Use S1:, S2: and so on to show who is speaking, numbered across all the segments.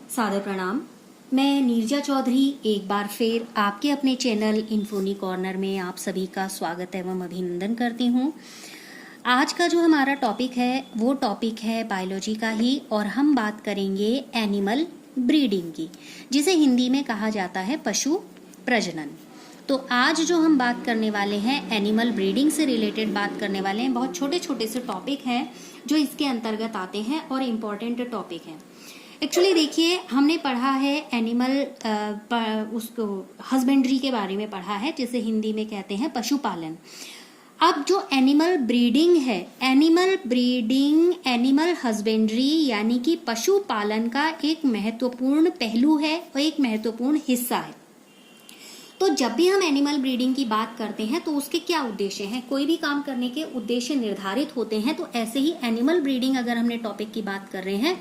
S1: सादर प्रणाम। मैं नीरजा चौधरी एक बार फिर आपके अपने चैनल इन्फोनी कॉर्नर में आप सभी का स्वागत एवं अभिनंदन करती हूँ। आज का जो हमारा टॉपिक है वो टॉपिक है बायोलॉजी का ही, और हम बात करेंगे एनिमल ब्रीडिंग की, जिसे हिंदी में कहा जाता है पशु प्रजनन। तो आज जो हम बात करने वाले हैं एनिमल ब्रीडिंग से रिलेटेड बात करने वाले हैं। बहुत छोटे छोटे से टॉपिक हैं जो इसके अंतर्गत आते हैं और इम्पॉर्टेंट टॉपिक हैं। एक्चुअली देखिए, हमने पढ़ा है एनिमल उसको हस्बेंड्री के बारे में पढ़ा है, जिसे हिंदी में कहते हैं पशुपालन। अब जो एनिमल ब्रीडिंग है, एनिमल ब्रीडिंग एनिमल हस्बेंड्री यानी कि पशुपालन का एक महत्वपूर्ण पहलू है और एक महत्वपूर्ण हिस्सा है। तो जब भी हम एनिमल ब्रीडिंग की बात करते हैं तो उसके क्या उद्देश्य हैं? कोई भी काम करने के उद्देश्य निर्धारित होते हैं। तो ऐसे ही एनिमल ब्रीडिंग अगर हमने टॉपिक की बात कर रहे हैं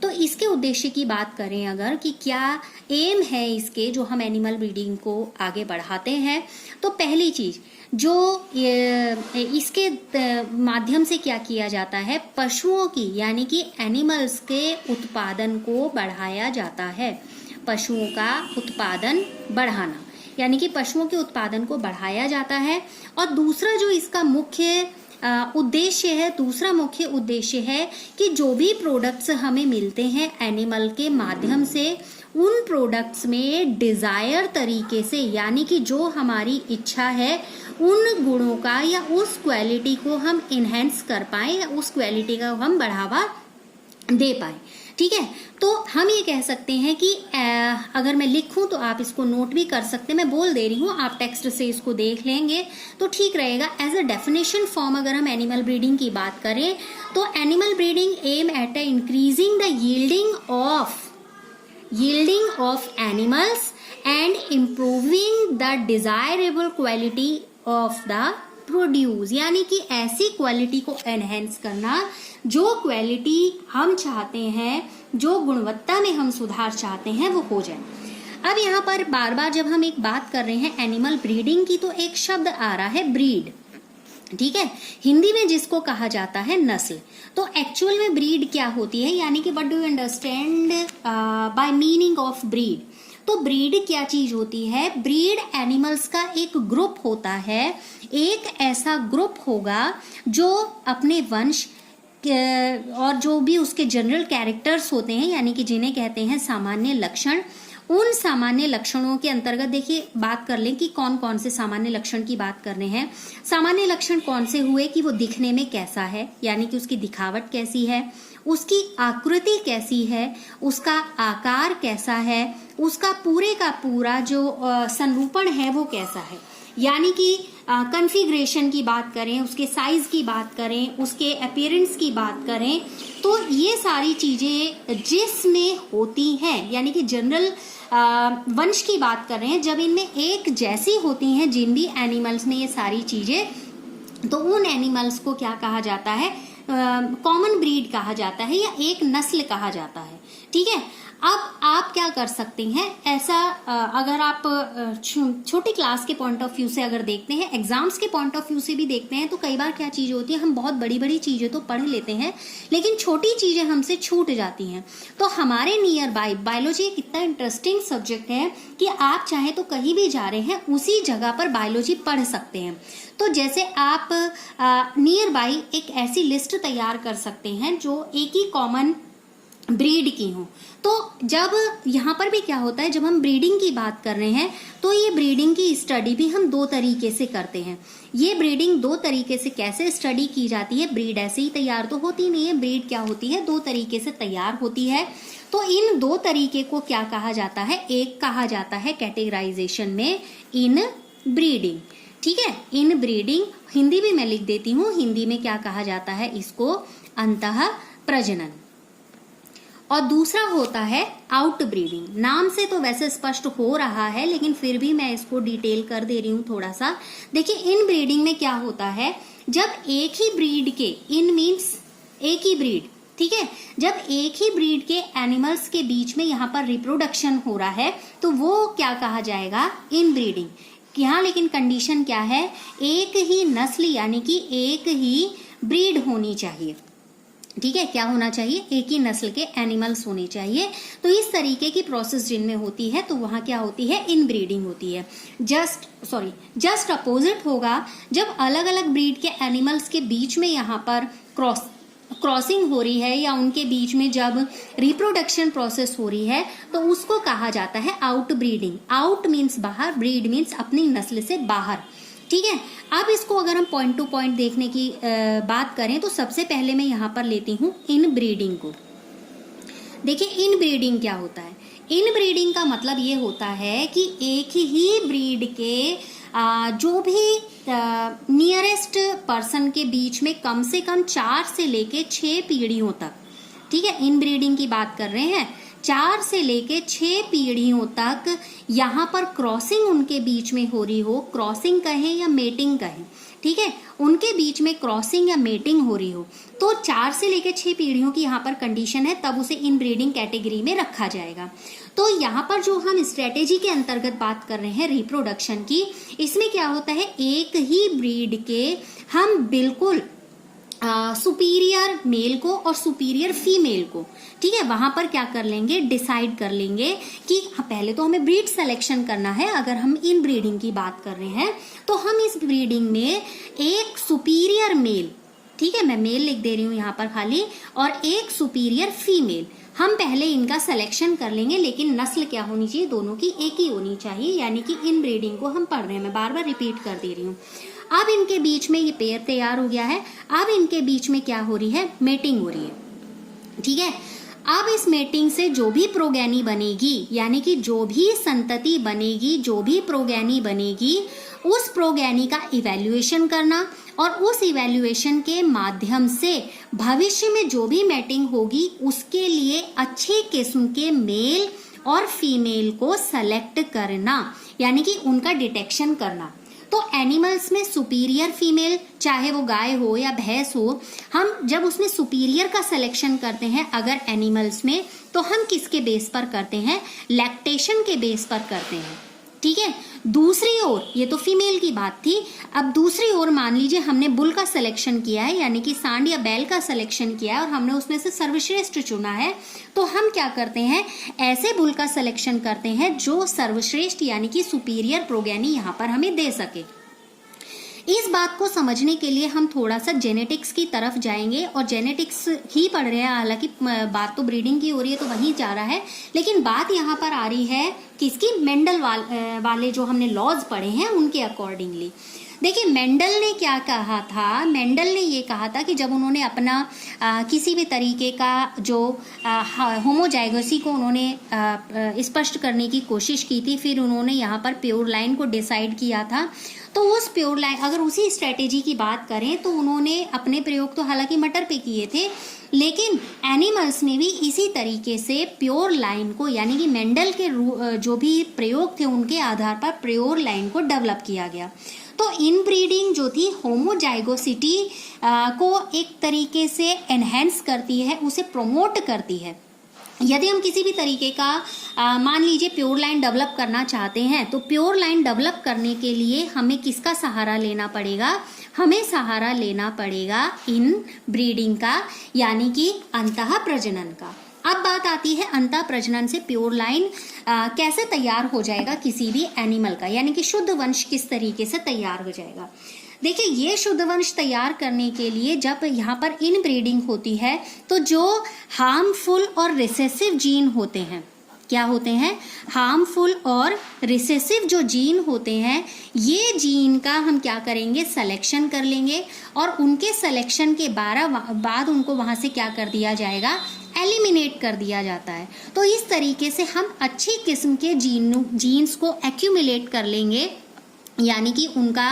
S1: तो इसके उद्देश्य की बात करें अगर कि क्या एम है इसके, जो हम एनिमल ब्रीडिंग को आगे बढ़ाते हैं, तो पहली चीज जो इसके माध्यम से क्या किया जाता है, पशुओं की यानी कि एनिमल्स के उत्पादन को बढ़ाया जाता है। पशुओं का उत्पादन बढ़ाना यानी कि पशुओं के उत्पादन को बढ़ाया जाता है। और दूसरा जो इसका मुख्य उद्देश्य है, दूसरा मुख्य उद्देश्य है कि जो भी प्रोडक्ट्स हमें मिलते हैं एनिमल के माध्यम से, उन प्रोडक्ट्स में डिजायर तरीके से यानी कि जो हमारी इच्छा है उन गुणों का या उस क्वालिटी को हम इनहेंस कर पाए या उस क्वालिटी का हम बढ़ावा दे पाए। ठीक है, तो हम ये कह सकते हैं कि अगर मैं लिखूं तो आप इसको नोट भी कर सकते हैं। मैं बोल दे रही हूँ, आप टेक्स्ट से इसको देख लेंगे तो ठीक रहेगा। एज अ डेफिनेशन फॉर्म अगर हम एनिमल ब्रीडिंग की बात करें तो animal breeding aim at increasing the yielding of animals and improving the desirable quality of the produce, यानी कि ऐसी क्वालिटी को एनहेंस करना जो क्वालिटी हम चाहते हैं, जो गुणवत्ता में हम सुधार चाहते हैं वो हो जाए। अब यहाँ पर बार बार जब हम एक बात कर रहे हैं एनिमल ब्रीडिंग की तो एक शब्द आ रहा है ब्रीड। ठीक है, हिंदी में जिसको कहा जाता है नस्ल। तो एक्चुअल में ब्रीड क्या होती है, यानी कि what do you understand by meaning of breed? तो ब्रीड क्या चीज होती है? ब्रीड एनिमल्स का एक ग्रुप होता है। एक ऐसा ग्रुप होगा जो अपने वंश और जो भी उसके जनरल कैरेक्टर्स होते हैं, यानी कि जिन्हें कहते हैं सामान्य लक्षण, उन सामान्य लक्षणों के अंतर्गत देखिए बात कर लें कि कौन कौन से सामान्य लक्षण की बात कर रहे हैं। सामान्य लक्षण कौन से हुए कि वो दिखने में कैसा है, यानी कि उसकी दिखावट कैसी है, उसकी आकृति कैसी है, उसका आकार कैसा है, उसका पूरे का पूरा जो संरूपण है वो कैसा है, यानी कि कॉन्फ़िगरेशन की बात करें, उसके साइज की बात करें, उसके अपीयरेंस की बात करें, तो ये सारी चीजें जिसमें होती हैं, यानी कि जनरल वंश की बात कर रहे हैं, जब इनमें एक जैसी होती हैं जिन भी एनिमल्स में ये सारी चीजें, तो उन एनिमल्स को क्या कहा जाता है? कॉमन ब्रीड कहा जाता है या एक नस्ल कहा जाता है। ठीक है, अब आप क्या कर सकते हैं, ऐसा अगर आप छोटी क्लास के पॉइंट ऑफ व्यू से अगर देखते हैं, एग्जाम्स के पॉइंट ऑफ व्यू से भी देखते हैं, तो कई बार क्या चीज होती है, हम बहुत बड़ी बड़ी चीजें तो पढ़ लेते हैं लेकिन छोटी चीजें हमसे छूट जाती हैं। तो हमारे नियर बाय बायोलॉजी एक इतना इंटरेस्टिंग सब्जेक्ट है कि आप चाहे तो कहीं भी जा रहे हैं उसी जगह पर बायोलॉजी पढ़ सकते हैं। तो जैसे आप नियर बाय एक ऐसी लिस्ट तैयार कर सकते हैं जो एक ही कॉमन ब्रीड की हो। तो जब यहाँ पर भी क्या होता है, जब हम ब्रीडिंग की बात कर रहे हैं तो ये ब्रीडिंग की स्टडी भी हम दो तरीके से करते हैं। ये ब्रीडिंग दो तरीके से कैसे स्टडी की जाती है? ब्रीड ऐसे ही तैयार तो होती नहीं है, ब्रीड क्या होती है, दो तरीके से तैयार होती है। तो इन दो तरीके को क्या कहा जाता है? एक कहा जाता है कैटेगराइजेशन में इन ब्रीडिंग। ठीक है, इन ब्रीडिंग, हिंदी भी मैं लिख देती हूँ, हिंदी में क्या कहा जाता है इसको? अंतः प्रजनन। और दूसरा होता है आउट ब्रीडिंग। नाम से तो वैसे स्पष्ट हो रहा है लेकिन फिर भी मैं इसको डिटेल कर दे रही हूँ थोड़ा सा। देखिए, इन ब्रीडिंग में क्या होता है, जब एक ही ब्रीड के, इन मीन्स एक ही ब्रीड, ठीक है, जब एक ही ब्रीड के एनिमल्स के बीच में यहाँ पर रिप्रोडक्शन हो रहा है तो वो क्या कहा जाएगा? इन ब्रीडिंग। यहाँ लेकिन कंडीशन क्या है? एक ही नस्ल यानी कि एक ही ब्रीड होनी चाहिए। ठीक है, क्या होना चाहिए, एक ही नस्ल के एनिमल्स होने चाहिए। तो इस तरीके की प्रोसेस जिनमें होती है तो वहां क्या होती है, इनब्रीडिंग होती है। जस्ट अपोजिट होगा जब अलग अलग ब्रीड के एनिमल्स के बीच में यहाँ पर क्रॉसिंग हो रही है या उनके बीच में जब रिप्रोडक्शन प्रोसेस हो रही है तो उसको कहा जाता है आउट ब्रीडिंग। आउट मीन्स बाहर, ब्रीड मीन्स अपनी नस्ल से बाहर। ठीक है, अब इसको अगर हम पॉइंट टू पॉइंट देखने की बात करें तो सबसे पहले मैं यहाँ पर लेती हूँ इन ब्रीडिंग को। देखिए इन ब्रीडिंग क्या होता है। इन ब्रीडिंग का मतलब ये होता है कि एक ही ब्रीड के जो भी नियरेस्ट पर्सन के बीच में कम से कम 4 से लेके 6 पीढ़ियों तक, ठीक है, इन ब्रीडिंग की बात कर रहे हैं, 4 से लेके 6 पीढ़ियों तक यहाँ पर क्रॉसिंग उनके बीच में हो रही हो, क्रॉसिंग कहें या मेटिंग कहें, ठीक है, उनके बीच में क्रॉसिंग या मेटिंग हो रही हो तो 4 से लेकर 6 पीढ़ियों की यहाँ पर कंडीशन है, तब उसे इन ब्रीडिंग कैटेगरी में रखा जाएगा। तो यहाँ पर जो हम स्ट्रेटेजी के अंतर्गत बात कर रहे हैं रिप्रोडक्शन की, इसमें क्या होता है, एक ही ब्रीड के हम बिल्कुल सुपीरियर मेल को और सुपीरियर फीमेल को, ठीक है, वहां पर क्या कर लेंगे, डिसाइड कर लेंगे कि पहले तो हमें ब्रीड सिलेक्शन करना है। अगर हम इन ब्रीडिंग की बात कर रहे हैं तो हम इस ब्रीडिंग में एक सुपीरियर मेल, ठीक है, मैं मेल लिख दे रही हूं यहाँ पर खाली, और एक सुपीरियर फीमेल, हम पहले इनका सिलेक्शन कर लेंगे। लेकिन नस्ल क्या होनी चाहिए, दोनों की एक ही होनी चाहिए, यानी कि इन ब्रीडिंग को हम पढ़ रहे हैं, मैं बार बार रिपीट कर दे रही हूँ। अब इनके बीच में ये पेयर तैयार हो गया है, अब इनके बीच में क्या हो रही है, मेटिंग हो रही है, ठीक है। अब इस मेटिंग से जो भी प्रोगैनी बनेगी, यानी कि जो भी संतति बनेगी, जो भी प्रोगैनी बनेगी, उस प्रोगैनी का इवैल्यूएशन करना और उस इवैल्यूएशन के माध्यम से भविष्य में जो भी मैटिंग होगी उसके लिए अच्छे किस्म के मेल और फीमेल को सेलेक्ट करना, यानी कि उनका डिटेक्शन करना। तो एनिमल्स में सुपीरियर फीमेल, चाहे वो गाय हो या भैंस हो, हम जब उसमें सुपीरियर का सिलेक्शन करते हैं अगर एनिमल्स में, तो हम किसके बेस पर करते हैं, लैक्टेशन के बेस पर करते हैं, ठीक है। दूसरी ओर, ये तो फीमेल की बात थी, अब दूसरी ओर मान लीजिए हमने बुल का सिलेक्शन किया है, यानी कि सांड या बैल का सिलेक्शन किया है और हमने उसमें से सर्वश्रेष्ठ चुना है, तो हम क्या करते हैं, ऐसे बुल का सिलेक्शन करते हैं जो सर्वश्रेष्ठ यानी कि सुपीरियर प्रोगैनी यहाँ पर हमें दे सके। इस बात को समझने के लिए हम थोड़ा सा जेनेटिक्स की तरफ जाएंगे, और जेनेटिक्स ही पढ़ रहे हैं, हालांकि बात तो ब्रीडिंग की हो रही है तो वहीं जा रहा है, लेकिन बात यहाँ पर आ रही है किसकी, मेंडल वाले जो हमने लॉज पढ़े हैं उनके अकॉर्डिंगली। देखिए मेंडल ने क्या कहा था, मेंडल ने ये कहा था कि जब उन्होंने अपना किसी भी तरीके का जो होमोजाइगोसी को उन्होंने स्पष्ट करने की कोशिश की थी, फिर उन्होंने यहाँ पर प्योर लाइन को डिसाइड किया था। तो उस प्योर लाइन, अगर उसी स्ट्रेटेजी की बात करें तो उन्होंने अपने प्रयोग तो हालांकि मटर पे किए थे, लेकिन एनिमल्स में भी इसी तरीके से प्योर लाइन को, यानी कि मेंडल के जो भी प्रयोग थे उनके आधार पर प्योर लाइन को डेवलप किया गया। तो इनब्रीडिंग जो थी होमोजाइगोसिटी को एक तरीके से एनहेंस करती है, उसे प्रोमोट करती है। यदि हम किसी भी तरीके का मान लीजिए प्योर लाइन डेवलप करना चाहते हैं, तो प्योर लाइन डेवलप करने के लिए हमें किसका सहारा लेना पड़ेगा, हमें सहारा लेना पड़ेगा इन ब्रीडिंग का, यानी कि अंतः प्रजनन का। अब बात आती है अंतः प्रजनन से प्योर लाइन कैसे तैयार हो जाएगा किसी भी एनिमल का, यानी कि शुद्ध वंश किस तरीके से तैयार हो जाएगा। देखिए ये शुद्ध वंश तैयार करने के लिए जब यहाँ पर इन ब्रीडिंग होती है तो जो हार्मफुल और रिसेसिव जीन होते हैं, क्या होते हैं, हार्मफुल और रिसेसिव जो जीन होते हैं, ये जीन का हम क्या करेंगे, सिलेक्शन कर लेंगे, और उनके सिलेक्शन के बाद उनको वहाँ से क्या कर दिया जाएगा, एलिमिनेट कर दिया जाता है। तो इस तरीके से हम अच्छी किस्म के जीन्स को एक्यूमुलेट कर लेंगे, यानी कि उनका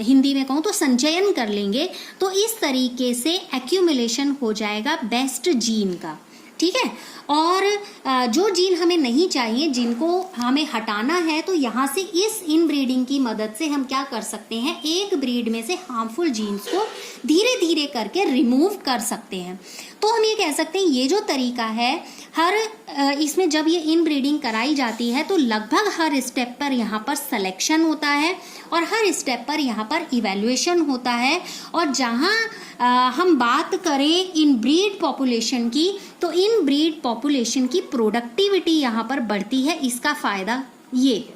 S1: हिंदी में कहूँ तो संचयन कर लेंगे। तो इस तरीके से एक्यूमुलेशन हो जाएगा बेस्ट जीन का, ठीक है। और जो जीन हमें नहीं चाहिए, जिनको हमें हटाना है, तो यहाँ से इस इनब्रीडिंग की मदद से हम क्या कर सकते हैं, एक ब्रीड में से हार्मफुल जीन्स को धीरे धीरे करके रिमूव कर सकते हैं। तो हम ये कह सकते हैं ये जो तरीका है इसमें जब ये इनब्रीडिंग कराई जाती है तो लगभग हर स्टेप पर यहाँ पर सिलेक्शन होता है और हर स्टेप पर यहाँ पर इवैल्यूएशन होता है। और जहाँ हम बात करें इनब्रीड पॉपुलेशन की, तो इनब्रीड पॉपुलेशन की प्रोडक्टिविटी यहाँ पर बढ़ती है, इसका फायदा ये है।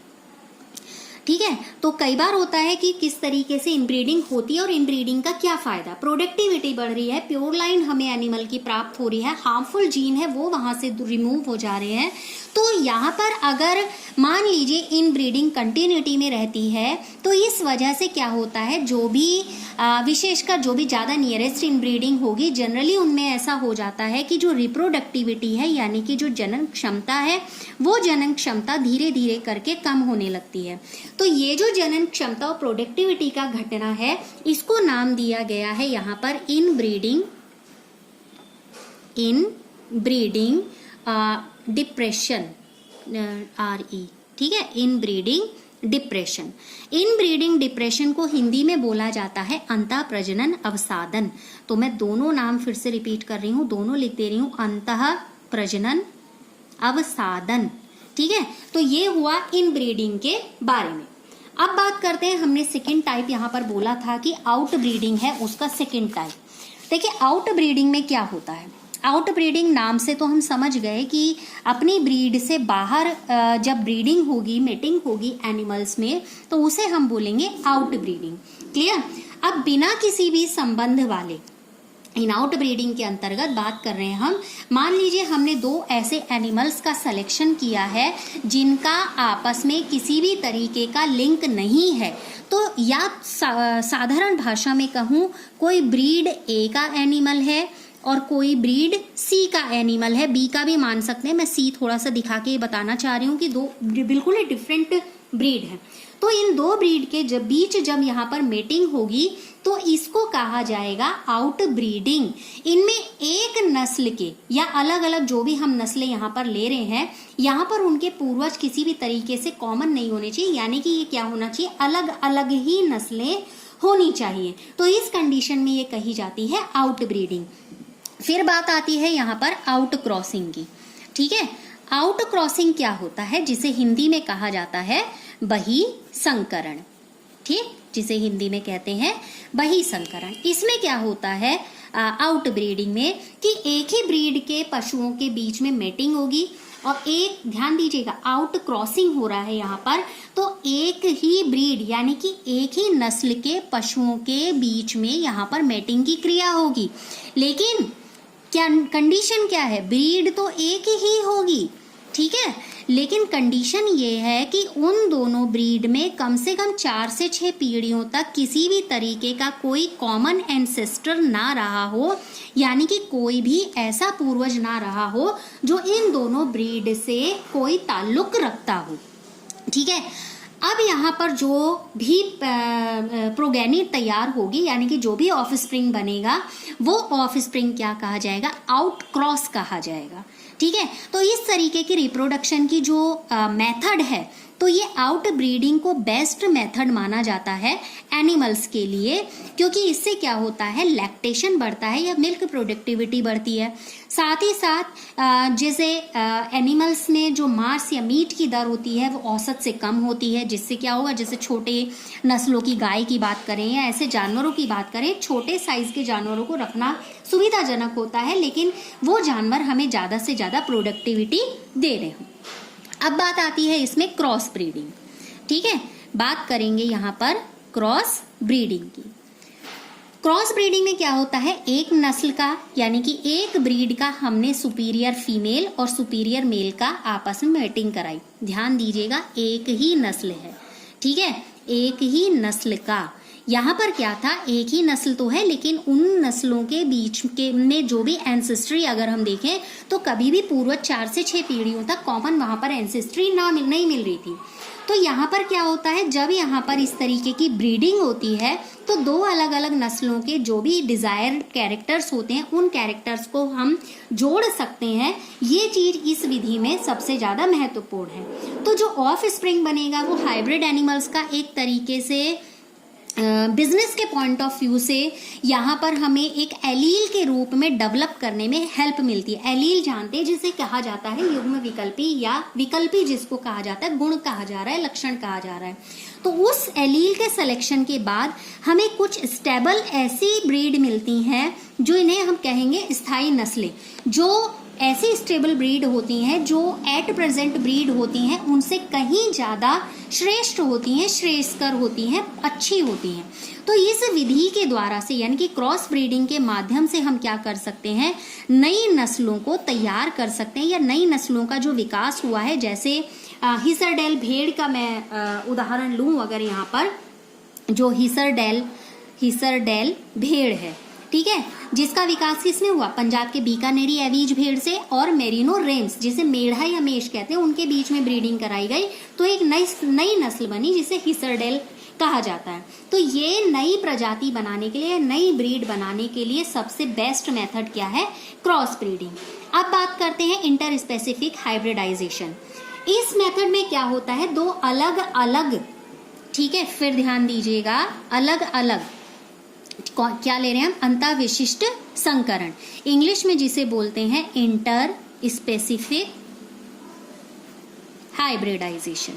S1: ठीक है, तो कई बार होता है कि किस तरीके से इनब्रीडिंग होती है और इनब्रीडिंग का क्या फायदा, प्रोडक्टिविटी बढ़ रही है, प्योर लाइन हमें एनिमल की प्राप्त हो रही है, हार्मफुल जीन है वो वहां से रिमूव हो जा रहे हैं। तो यहाँ पर अगर मान लीजिए इनब्रीडिंग कंटिन्यूटी में रहती है तो इस वजह से क्या होता है, जो भी विशेषकर जो भी ज़्यादा नियरेस्ट इनब्रीडिंग होगी जनरली उनमें ऐसा हो जाता है कि जो रिप्रोडक्टिविटी है यानी कि जो जनन क्षमता है वो जनन क्षमता धीरे धीरे करके कम होने लगती है। तो ये जो जनन क्षमता और प्रोडक्टिविटी का घटना है इसको नाम दिया गया है यहाँ पर इनब्रीडिंग डिप्रेशन, RE। ठीक है, इनब्रीडिंग डिप्रेशन। इनब्रीडिंग डिप्रेशन को हिंदी में बोला जाता है अंतः प्रजनन अवसादन। तो मैं दोनों नाम फिर से रिपीट कर रही हूँ, दोनों लिख दे रही हूँ, अंतः प्रजनन अवसादन। ठीक है, तो ये हुआ इनब्रीडिंग के बारे में। अब बात करते हैं, हमने सेकेंड टाइप यहाँ पर बोला था कि आउट ब्रीडिंग है, उसका सेकेंड टाइप। देखिए आउट ब्रीडिंग में क्या होता है, आउट ब्रीडिंग नाम से तो हम समझ गए कि अपनी ब्रीड से बाहर जब ब्रीडिंग होगी, मेटिंग होगी एनिमल्स में, तो उसे हम बोलेंगे आउट ब्रीडिंग। क्लियर। अब बिना किसी भी संबंध वाले इन आउट ब्रीडिंग के अंतर्गत बात कर रहे हैं हम। मान लीजिए हमने दो ऐसे एनिमल्स का सिलेक्शन किया है जिनका आपस में किसी भी तरीके का लिंक नहीं है, तो या साधारण भाषा में कहूँ कोई ब्रीड ए का एनिमल है और कोई ब्रीड सी का एनिमल है, बी का भी मान सकते हैं, मैं सी थोड़ा सा दिखा के बताना चाह रही हूँ कि दो बिल्कुल ही डिफरेंट ब्रीड है। तो इन दो ब्रीड के बीच जब यहाँ पर मेटिंग होगी तो इसको कहा जाएगा आउट ब्रीडिंग। इनमें एक नस्ल के या अलग अलग जो भी हम नस्लें यहाँ पर ले रहे हैं, यहाँ पर उनके पूर्वज किसी भी तरीके से कॉमन नहीं होने चाहिए, यानी कि ये क्या होना चाहिए, अलग अलग ही नस्लें होनी चाहिए। तो इस कंडीशन में ये कही जाती है आउट ब्रीडिंग। फिर बात आती है यहाँ पर आउट क्रॉसिंग की। ठीक है, आउट क्रॉसिंग क्या होता है, जिसे हिंदी में कहा जाता है बहिसंकरण। ठीक, जिसे हिंदी में कहते हैं बहिसंकरण। इसमें क्या होता है आउट ब्रीडिंग में कि एक ही ब्रीड के पशुओं के बीच में मेटिंग होगी और एक, ध्यान दीजिएगा, आउट क्रॉसिंग हो रहा है यहाँ पर, तो एक ही ब्रीड यानी कि एक ही नस्ल के पशुओं के बीच में यहाँ पर मेटिंग की क्रिया होगी। लेकिन क्या कंडीशन क्या है, ब्रीड तो एक ही होगी, ठीक है, लेकिन कंडीशन ये है कि उन दोनों ब्रीड में कम से कम 4 से 6 पीढ़ियों तक किसी भी तरीके का कोई कॉमन एंसेस्टर ना रहा हो, यानी कि कोई भी ऐसा पूर्वज ना रहा हो जो इन दोनों ब्रीड से कोई ताल्लुक रखता हो। ठीक है, अब यहाँ पर जो भी प्रोगेनी तैयार होगी, यानी कि जो भी ऑफ स्प्रिंग बनेगा, वो ऑफ स्प्रिंग क्या कहा जाएगा, आउट क्रॉस कहा जाएगा। ठीक है, तो इस तरीके की रिप्रोडक्शन की जो मेथड है, तो ये आउट ब्रीडिंग को बेस्ट मेथड माना जाता है एनिमल्स के लिए, क्योंकि इससे क्या होता है, लैक्टेशन बढ़ता है या मिल्क प्रोडक्टिविटी बढ़ती है। साथ ही साथ जैसे एनिमल्स में जो मांस या मीट की दर होती है वो औसत से कम होती है, जिससे क्या होगा, जैसे छोटे नस्लों की गाय की बात करें या ऐसे जानवरों की बात करें, छोटे साइज के जानवरों को रखना सुविधाजनक होता है, लेकिन वो जानवर हमें ज़्यादा से ज़्यादा प्रोडक्टिविटी दे रहे हों। अब बात आती है इसमें क्रॉस ब्रीडिंग। ठीक है, बात करेंगे यहाँ पर क्रॉस ब्रीडिंग की। क्रॉस ब्रीडिंग में क्या होता है, एक नस्ल का यानी कि एक ब्रीड का हमने सुपीरियर फीमेल और सुपीरियर मेल का आपस में मेटिंग कराई। ध्यान दीजिएगा, एक ही नस्ल है, ठीक है, एक ही नस्ल का। यहाँ पर क्या था, एक ही नस्ल तो है, लेकिन उन नस्लों के बीच के में जो भी एंसेस्ट्री अगर हम देखें तो कभी भी पूर्वज 4 से 6 पीढ़ियों तक कॉमन वहाँ पर एंसेस्ट्री नहीं मिल रही थी। तो यहाँ पर क्या होता है, जब यहाँ पर इस तरीके की ब्रीडिंग होती है तो दो अलग अलग नस्लों के जो भी डिजायर्ड कैरेक्टर्स होते हैं उन कैरेक्टर्स को हम जोड़ सकते हैं। ये चीज इस विधि में सबसे ज्यादा महत्वपूर्ण है। तो जो ऑफ स्प्रिंग बनेगा वो हाइब्रिड एनिमल्स का एक तरीके से बिजनेस के पॉइंट ऑफ व्यू से यहाँ पर हमें एक एलील के रूप में डेवलप करने में हेल्प मिलती है। एलील जानते हैं जिसे कहा जाता है युग्म विकल्पी या विकल्पी, जिसको कहा जाता है, गुण कहा जा रहा है, लक्षण कहा जा रहा है। तो उस एलील के सिलेक्शन के बाद हमें कुछ स्टेबल ऐसी ब्रीड मिलती हैं जो इन्हें हम कहेंगे स्थायी नस्लें, जो ऐसी स्टेबल ब्रीड होती हैं जो एट प्रेजेंट ब्रीड होती हैं उनसे कहीं ज़्यादा श्रेष्ठ होती हैं, श्रेयस्कर होती हैं, अच्छी होती हैं। तो इस विधि के द्वारा से यानी कि क्रॉस ब्रीडिंग के माध्यम से हम क्या कर सकते हैं, नई नस्लों को तैयार कर सकते हैं या नई नस्लों का जो विकास हुआ है, जैसे हिसरडेल भेड़ का मैं उदाहरण लूँ अगर यहाँ पर, जो हिसरडेल भेड़ है, ठीक है, जिसका विकास किसमें हुआ, पंजाब के बीकानेरी एवीज भेड़ से और मेरिनो रेम्स जिसे मेढ़ा या मेष कहते हैं उनके बीच में ब्रीडिंग कराई गई, तो एक नई नस्ल बनी जिसे हिसरडेल कहा जाता है। तो ये नई प्रजाति बनाने के लिए, नई ब्रीड बनाने के लिए सबसे बेस्ट मेथड क्या है, क्रॉस ब्रीडिंग। अब बात करते हैं इंटर स्पेसिफिक हाइब्रिडाइजेशन। इस मेथड में क्या होता है, दो अलग अलग, ठीक है, फिर ध्यान दीजिएगा, अलग अलग क्या ले रहे हैं हम, अंतःविशिष्ट संकरण, इंग्लिश में जिसे बोलते हैं इंटर स्पेसिफिक हाइब्रिडाइजेशन,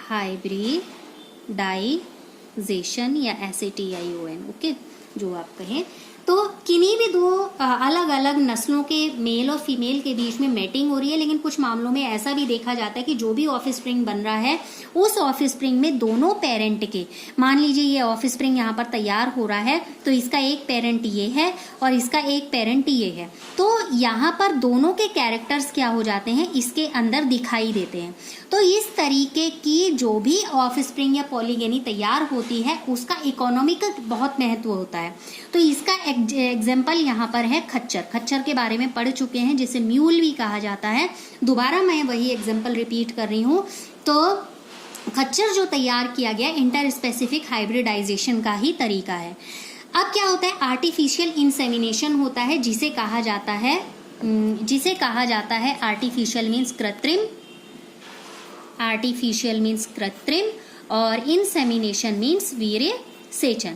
S1: हाइब्रिडाइजेशन या SATION, ओके, जो आप कहें। तो किन्हीं भी दो अलग अलग नस्लों के मेल और फीमेल के बीच में मैटिंग हो रही है, लेकिन कुछ मामलों में ऐसा भी देखा जाता है कि जो भी ऑफस्प्रिंग बन रहा है उस ऑफस्प्रिंग में दोनों पेरेंट के, मान लीजिए ये ऑफस्प्रिंग यहाँ पर तैयार हो रहा है तो इसका एक पेरेंट ये है और इसका एक पेरेंट ये है, तो यहाँ पर दोनों के कैरेक्टर्स क्या हो जाते हैं, इसके अंदर दिखाई देते हैं। तो इस तरीके की जो भी ऑफस्प्रिंग या पॉलीगेनी तैयार होती है उसका इकोनॉमिक बहुत महत्व होता है। तो इसका एग्जाम्पल यहाँ पर है खच्चर। खच्चर के बारे में पढ़ चुके हैं, जिसे म्यूल भी कहा जाता है। दोबारा मैं वही एग्जाम्पल रिपीट कर रही हूँ। तो खच्चर जो तैयार किया गया इंटर स्पेसिफिक हाइब्रिडाइजेशन का ही तरीका है। अब क्या होता है, आर्टिफिशियल इंसेमिनेशन होता है, जिसे कहा जाता है आर्टिफिशियल मीन्स कृत्रिम, आर्टिफिशियल मीन्स कृत्रिम और इंसेमिनेशन मीन्स वीर्य सेचन।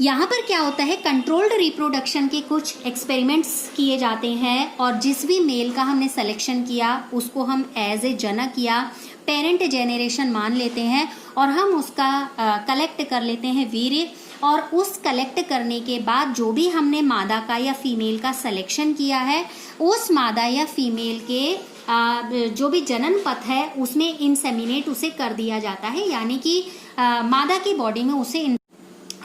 S1: यहाँ पर क्या होता है, कंट्रोल्ड रिप्रोडक्शन के कुछ एक्सपेरिमेंट्स किए जाते हैं और जिस भी मेल का हमने सिलेक्शन किया उसको हम एज ए जनक या पेरेंट जेनरेशन मान लेते हैं और हम उसका कलेक्ट कर लेते हैं वीर्य, और उस कलेक्ट करने के बाद जो भी हमने मादा का या फीमेल का सिलेक्शन किया है उस मादा या फीमेल के जो भी जनन पथ है उसमें इंसेमिनेट उसे कर दिया जाता है, यानी कि मादा की बॉडी में उसे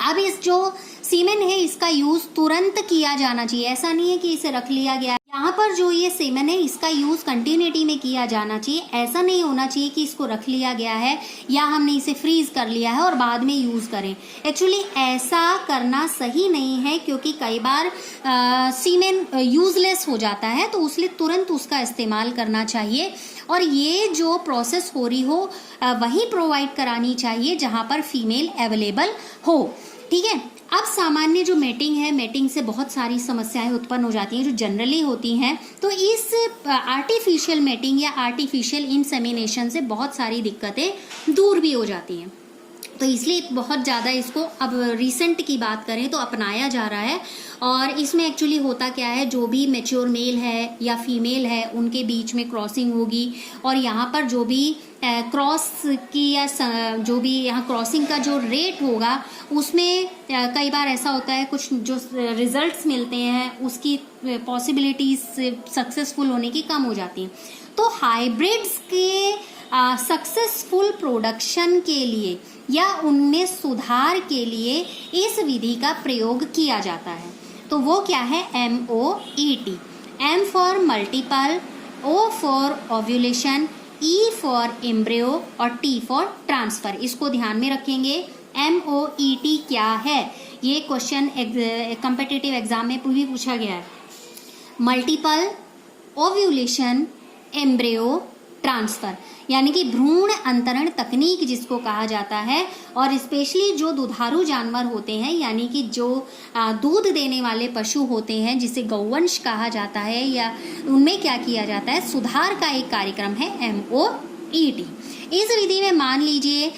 S1: अब इस जो सीमेन है इसका यूज तुरंत किया जाना चाहिए, ऐसा नहीं है कि इसे रख लिया गया। यहाँ पर जो ये सीमेन है इसका यूज कंटिन्यूटी में किया जाना चाहिए, ऐसा नहीं होना चाहिए कि इसको रख लिया गया है या हमने इसे फ्रीज कर लिया है और बाद में यूज करें। एक्चुअली ऐसा करना सही नहीं है, क्योंकि कई बार सीमेन यूजलेस हो जाता है, तो उसलिए तुरंत उसका इस्तेमाल करना चाहिए। और ये जो प्रोसेस हो रही हो वही प्रोवाइड करानी चाहिए जहाँ पर फीमेल अवेलेबल हो, ठीक है। अब सामान्य जो मेटिंग है, मेटिंग से बहुत सारी समस्याएं उत्पन्न हो जाती हैं जो जनरली होती हैं। तो इस आर्टिफिशियल मेटिंग या आर्टिफिशियल इंसेमिनेशन से बहुत सारी दिक्कतें दूर भी हो जाती हैं। तो इसलिए बहुत ज़्यादा इसको अब रिसेंट की बात करें तो अपनाया जा रहा है। और इसमें एक्चुअली होता क्या है, जो भी मैच्योर मेल है या फीमेल है उनके बीच में क्रॉसिंग होगी और यहाँ पर जो भी क्रॉस की या जो भी यहाँ क्रॉसिंग का जो रेट होगा उसमें कई बार ऐसा होता है कुछ जो रिजल्ट्स मिलते हैं उसकी पॉसिबिलिटीज सक्सेसफुल होने की कम हो जाती हैं। तो हाइब्रिड्स के सक्सेसफुल प्रोडक्शन के लिए या उनमें सुधार के लिए इस विधि का प्रयोग किया जाता है। तो वो क्या है, MOET, M for multiple, O for ovulation, E for embryo और T फॉर ट्रांसफर। इसको ध्यान में रखेंगे। MOET क्या है, ये क्वेश्चन कॉम्पिटिटिव एग्जाम में भी पूछा गया है। मल्टीपल, ओव्यूलेशन, एम्ब्रियो, ट्रांसफर, यानी कि भ्रूण अंतरण तकनीक जिसको कहा जाता है। और स्पेशली जो दुधारू जानवर होते हैं, यानी कि जो दूध देने वाले पशु होते हैं जिसे गौवंश कहा जाता है, या उनमें क्या किया जाता है, सुधार का एक कार्यक्रम है MOET। इस विधि में मान लीजिए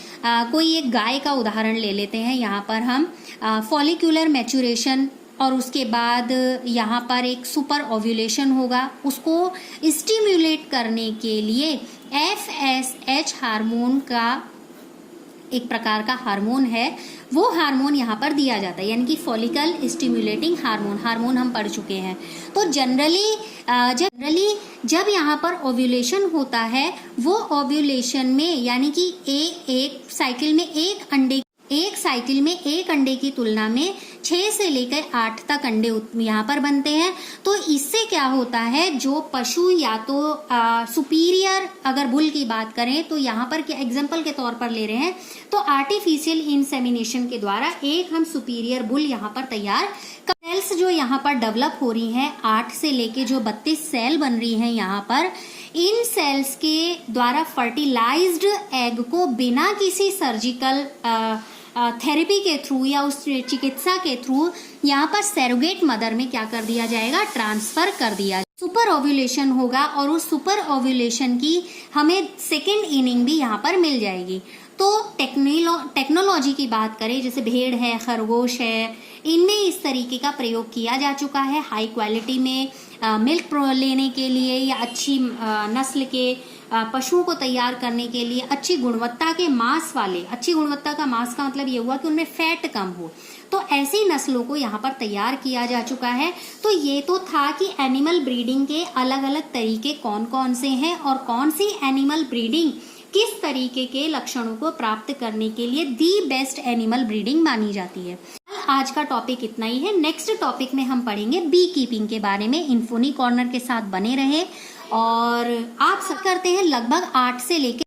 S1: कोई एक गाय का उदाहरण ले लेते हैं। यहाँ पर हम फॉलिक्यूलर मैच्योरेशन और उसके बाद यहाँ पर एक सुपर ओव्यूलेशन होगा। उसको स्टिम्युलेट करने के लिए FSH हार्मोन का एक प्रकार का हार्मोन है, वो हार्मोन यहाँ पर दिया जाता है, यानी कि फॉलिकल स्टिम्युलेटिंग हार्मोन हम पढ़ चुके हैं। तो जनरली जब यहाँ पर ओव्यूलेशन होता है, वो ओव्यूलेशन में यानी कि एक साइकिल में एक अंडे की तुलना में 6 से लेकर 8 तक अंडे यहाँ पर बनते हैं। तो इससे क्या होता है, जो पशु या तो सुपीरियर, अगर बुल की बात करें तो यहाँ पर क्या एग्जाम्पल के तौर पर ले रहे हैं, तो आर्टिफिशियल इंसेमिनेशन के द्वारा एक हम सुपीरियर बुल यहाँ पर तैयार। सेल्स जो यहाँ पर डेवलप हो रही हैं, 8 से लेके जो 32 सेल बन रही हैं यहाँ पर, इन सेल्स के द्वारा फर्टिलाइज्ड एग को बिना किसी सर्जिकल थेरेपी के थ्रू या उस चिकित्सा के थ्रू यहाँ पर सैरोगेट मदर में क्या कर दिया जाएगा, ट्रांसफर कर दिया। सुपर ओव्यूलेशन होगा और उस सुपर ओव्यूलेशन की हमें सेकेंड इनिंग भी यहाँ पर मिल जाएगी। तो टेक्नोलॉजी की बात करें, जैसे भेड़ है, खरगोश है, इनमें इस तरीके का प्रयोग किया जा चुका है हाई क्वालिटी में मिल्क लेने के लिए या अच्छी नस्ल के पशुओं को तैयार करने के लिए, अच्छी गुणवत्ता के मांस वाले, अच्छी गुणवत्ता का मांस का मतलब ये हुआ कि उनमें फैट कम हो, तो ऐसी नस्लों को यहाँ पर तैयार किया जा चुका है। तो ये तो था कि एनिमल ब्रीडिंग के अलग अलग तरीके कौन कौन से हैं और कौन सी एनिमल ब्रीडिंग किस तरीके के लक्षणों को प्राप्त करने के लिए दी बेस्ट एनिमल ब्रीडिंग मानी जाती है। आज का टॉपिक इतना ही है। नेक्स्ट टॉपिक में हम पढ़ेंगे बी कीपिंग के बारे में। इन्फोनी कॉर्नर के साथ बने रहे और आप सब करते हैं लगभग 8 से लेकर